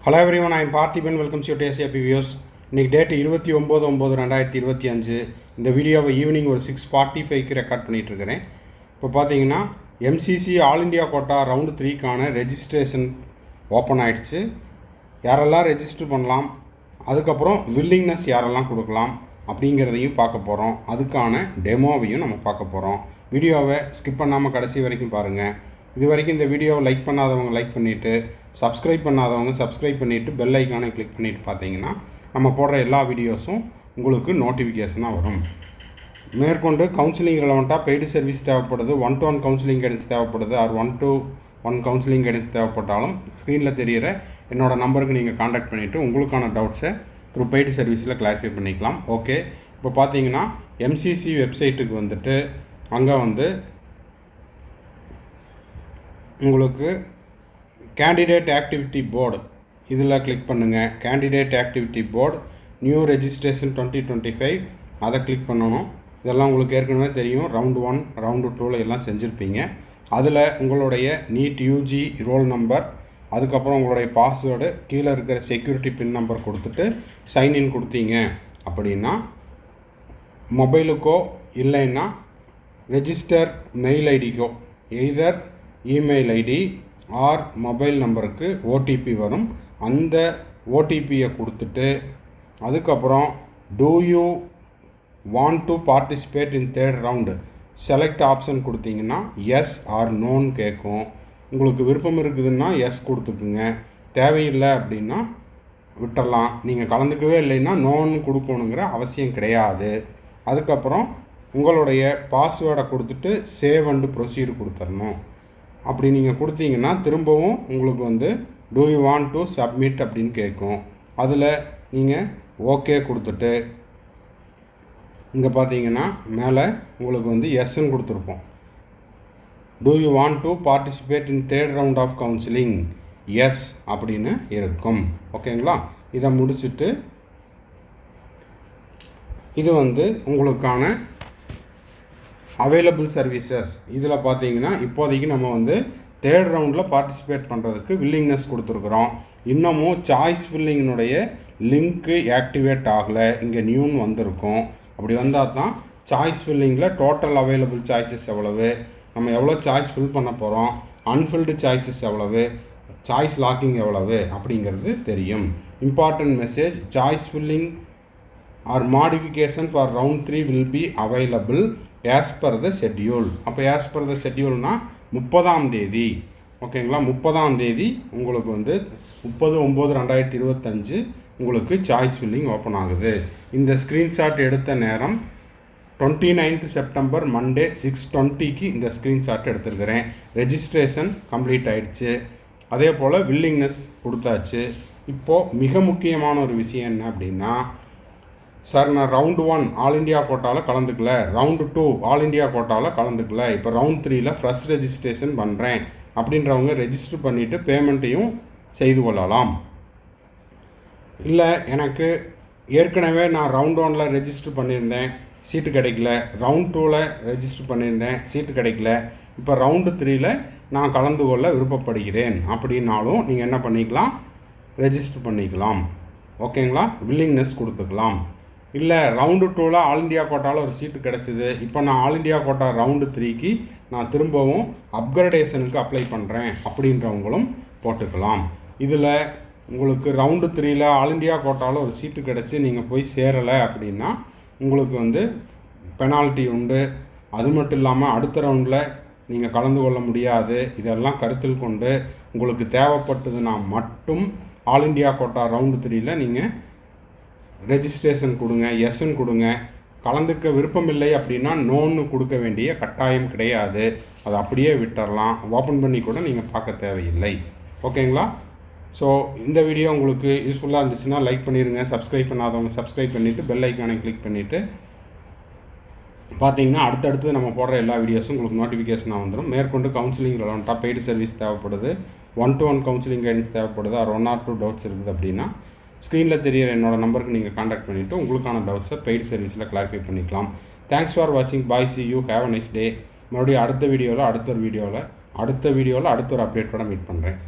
Hello everyone, I am Parthiban. Welcome to TSAP views. இன்றைக்கி date 29/9/2025. இந்த வீடியோவை ஈவினிங் ஒரு 6:45க்கு ரெக்கார்ட் பண்ணிகிட்ருக்கிறேன். இப்போ பார்த்தீங்கன்னா MCC all India quota round 3க்கான registration open ஆகிடுச்சு. யாரெல்லாம் ரெஜிஸ்டர் பண்ணலாம், அதுக்கப்புறம் வில்லிங்னஸ் யாரெல்லாம் கொடுக்கலாம் அப்படிங்கிறதையும் பார்க்க போகிறோம். அதுக்கான டெமோவையும் நம்ம பார்க்க போகிறோம். வீடியோவை ஸ்கிப் பண்ணாமல் கடைசி வரைக்கும் பாருங்கள். இது வரைக்கும் இந்த வீடியோவை லைக் பண்ணாதவங்க லைக் பண்ணிவிட்டு, சப்ஸ்கிரைப் பண்ணாதவங்க சப்ஸ்கிரைப் பண்ணிவிட்டு பெல் ஐக்கானை கிளிக் பண்ணிவிட்டு பார்த்தீங்கன்னா நம்ம போடுற எல்லா வீடியோஸும் உங்களுக்கு நோட்டிஃபிகேஷனாக வரும். மேற்கொண்டு கவுன்சிலிங் ரெலவெண்ட்டாக பெய்டு சர்வீஸ் தேவைப்படுது, 1-to-1 கவுன்சிலிங் கைடன்ஸ் தேவைப்படுது, ஆர் 1-to-1 கவுன்சிலிங் கைடன்ஸ் தேவைப்பட்டாலும் ஸ்க்ரீனில் தெரிகிற என்னோடய நம்பருக்கு நீங்கள் காண்டாக்ட் பண்ணிவிட்டு உங்களுக்கான டவுட்ஸை த்ரூ பெய்டு சர்வீஸில் கிளாரிஃபை பண்ணிக்கலாம். ஓகே, இப்போ பார்த்தீங்கன்னா MCC வெப்சைட்டுக்கு வந்துட்டு அங்கே வந்து உங்களுக்கு கேண்டிடேட் ஆக்டிவிட்டி போர்டு இதில் கிளிக் பண்ணுங்கள். Candidate activity board new registration 2025 அதை கிளிக் பண்ணணும். இதெல்லாம் உங்களுக்கு ஏற்கனவே தெரியும். ரவுண்டு 1 ரவுண்டு 2 எல்லாம் செஞ்சுருப்பீங்க. அதில் உங்களுடைய நீட் UG ரோல் நம்பர், அதுக்கப்புறம் உங்களுடைய பாஸ்வேர்டு, கீழே இருக்கிற செக்யூரிட்டி பின் நம்பர் கொடுத்துட்டு சைன்இன் கொடுத்தீங்க அப்படின்னா மொபைலுக்கோ இல்லைன்னா register mail ஐடிக்கோ either email ID R mobile நம்பருக்கு OTP வரும். அந்த OTPயை கொடுத்துட்டு அதுக்கப்புறம் two you want to participate in third round select option கொடுத்தீங்கன்னா எஸ் ஆர் நோன்னு கேட்கும். உங்களுக்கு விருப்பம் இருக்குதுன்னா எஸ் கொடுத்துக்குங்க, தேவையில்லை அப்படின்னா விட்டுடலாம். நீங்கள் கலந்துக்கவே இல்லைன்னா நோன்னு கொடுக்கணுங்கிற அவசியம் கிடையாது. அதுக்கப்புறம் உங்களுடைய பாஸ்வேர்டை கொடுத்துட்டு சேவ் அண்டு ப்ரொசீடு கொடுத்துடணும். அப்படி நீங்கள் கொடுத்தீங்கன்னா திரும்பவும் உங்களுக்கு வந்து do you want to submit அப்படின்னு கேட்கும். அதில் நீங்கள் ஓகே கொடுத்துட்டு இங்கே பார்த்தீங்கன்னா மேலே உங்களுக்கு வந்து எஸ்ன்னு கொடுத்துருப்போம். Do you want to participate in third round of counselling, yes அப்படின்னு இருக்கும். ஓகேங்களா? இதை முடிச்சுட்டு இது வந்து உங்களுக்கான அவைலபிள் சர்வீசஸ். இதில் பார்த்தீங்கன்னா இப்போதைக்கு நம்ம வந்து தேர்ட் ரவுண்டில் பார்ட்டிசிபேட் பண்ணுறதுக்கு வில்லிங்னஸ் கொடுத்துருக்குறோம். இன்னமும் சாய்ஸ் ஃபில்லிங்கினுடைய லிங்க்கு ஆக்டிவேட் ஆகலை. இங்கே நியூன்னு வந்திருக்கும். அப்படி வந்தால் தான் சாய்ஸ் ஃபில்லிங்கில் டோட்டல் அவைலபிள் சாய்ஸஸ் எவ்வளவு, நம்ம எவ்வளோ சாய்ஸ் ஃபில் பண்ண போகிறோம், அன்ஃபில்டு சாய்ஸஸ் எவ்வளவு, சாய்ஸ் லாக்கிங் எவ்வளவு அப்படிங்கிறது தெரியும். Important message: choice filling or modification for round 3 will be available as per the schedule. அப்போ as per the scheduleனா 30ஆம் தேதி. ஓகேங்களா? 30ஆம் தேதி உங்களுக்கு வந்து 30/9/2025 உங்களுக்கு சாய்ஸ் ஃபில்லிங் ஓப்பன் ஆகுது. இந்த ஸ்க்ரீன்ஷாட் எடுத்த நேரம் 29th செப்டம்பர் மண்டே 6:20க்கு இந்த ஸ்க்ரீன்ஷாட் எடுத்துருக்கிறேன். ரெஜிஸ்ட்ரேஷன் கம்ப்ளீட் ஆகிடுச்சு. அதே போல் வில்லிங்னஸ் கொடுத்தாச்சு. இப்போது மிக முக்கியமான ஒரு விஷயம் என்ன அப்படின்னா, சார் நான் ரவுண்டு 1 ஆல் இண்டியா கோட்டாவில் கலந்துக்கல, ரவுண்டு 2 ஆல் இண்டியா கோட்டாவில் கலந்துக்கல, இப்போ ரவுண்ட் 3ல் ஃப்ரெஷ் ரெஜிஸ்ட்ரேஷன் பண்ணுறேன் அப்படின்றவங்க ரெஜிஸ்டர் பண்ணிவிட்டு பேமெண்ட்டையும் செய்து கொள்ளலாம். இல்லை எனக்கு ஏற்கனவே நான் ரவுண்ட் 1ல் ரெஜிஸ்டர் பண்ணியிருந்தேன், சீட்டு கிடைக்கல, ரவுண்ட் 2ல் ரெஜிஸ்டர் பண்ணியிருந்தேன், சீட்டு கிடைக்கல, இப்போ ரவுண்டு 3ல் நான் கலந்து கொள்ள விருப்பப்படுகிறேன் அப்படின்னாலும் நீங்கள் என்ன பண்ணிக்கலாம், ரெஜிஸ்டர் பண்ணிக்கலாம். ஓகேங்களா? வில்லிங்னஸ் கொடுத்துக்கலாம். இல்லை ரவுண்டு 2ல் ஆல் இண்டியா கோட்டாவில் ஒரு சீட்டு கிடச்சிது, இப்போ நான் ஆல் இண்டியா கோட்டா ரவுண்டு 3க்கு நான் திரும்பவும் அப்கிரேடேஷனுக்கு அப்ளை பண்ணுறேன் அப்படின்றவங்களும் போட்டுக்கலாம். இதில் உங்களுக்கு ரவுண்டு 3ல் ஆல் இண்டியா கோட்டாவில் ஒரு சீட்டு கிடச்சி நீங்கள் போய் சேரலை அப்படின்னா உங்களுக்கு வந்து பெனால்ட்டி உண்டு. அது மட்டும் இல்லாமல் அடுத்த ரவுண்டில் நீங்கள் கலந்து கொள்ள முடியாது. இதெல்லாம் கருத்தில் கொண்டு உங்களுக்கு தேவைப்பட்டதுன்னா மட்டும் ஆல் இண்டியா கோட்டா ரவுண்டு 3ல் நீங்கள் ரெஜிஸ்ட்ரேஷன் கொடுங்க, எஸ்ன்னு கொடுங்க. கலந்துக்க விருப்பம் இல்லை அப்படின்னா நோன்னு கொடுக்க வேண்டிய கட்டாயம் கிடையாது. அதை அப்படியே விட்டுறலாம். ஓப்பன் பண்ணி கூட நீங்கள் பார்க்க தேவையில்லை. ஓகேங்களா? ஸோ இந்த வீடியோ உங்களுக்கு யூஸ்ஃபுல்லாக இருந்துச்சுன்னா லைக் பண்ணிடுங்க. சப்ஸ்கிரைப் பண்ணாதவங்க சப்ஸ்கிரைப் பண்ணிவிட்டு பெல் ஐக்கானை கிளிக் பண்ணிவிட்டு பார்த்தீங்கன்னா அடுத்தடுத்து நம்ம போடுற எல்லா வீடியோஸும் உங்களுக்கு நோட்டிஃபிகேஷனாக வந்துடும். மேற்கொண்டு கவுன்சிலிங் ரெலவெண்ட்டாக பெய்டு சர்வீஸ் தேவைப்படுது, 1-to-1 கவுன்சிலிங் கைடன்ஸ் தேவைப்படுது, ஆர் 1 or 2 டவுட்ஸ் இருக்குது அப்படின்னா ஸ்க்ரீனில் தெரியிற என்னோடய நம்பருக்கு நீங்கள் காண்டாக்ட் பண்ணிவிட்டு உங்களுக்கான டவுட்ஸை பெய்டு சர்வீஸில் கிளாரிஃபை பண்ணிக்கலாம். தேங்க்ஸ் ஃபார் வாட்சிங். பாய், C you, have a nice day. மறுபடியும் அடுத்த வீடியோவில் அடுத்த ஒரு அப்டேட்டோட மீட் பண்ணுறேன்.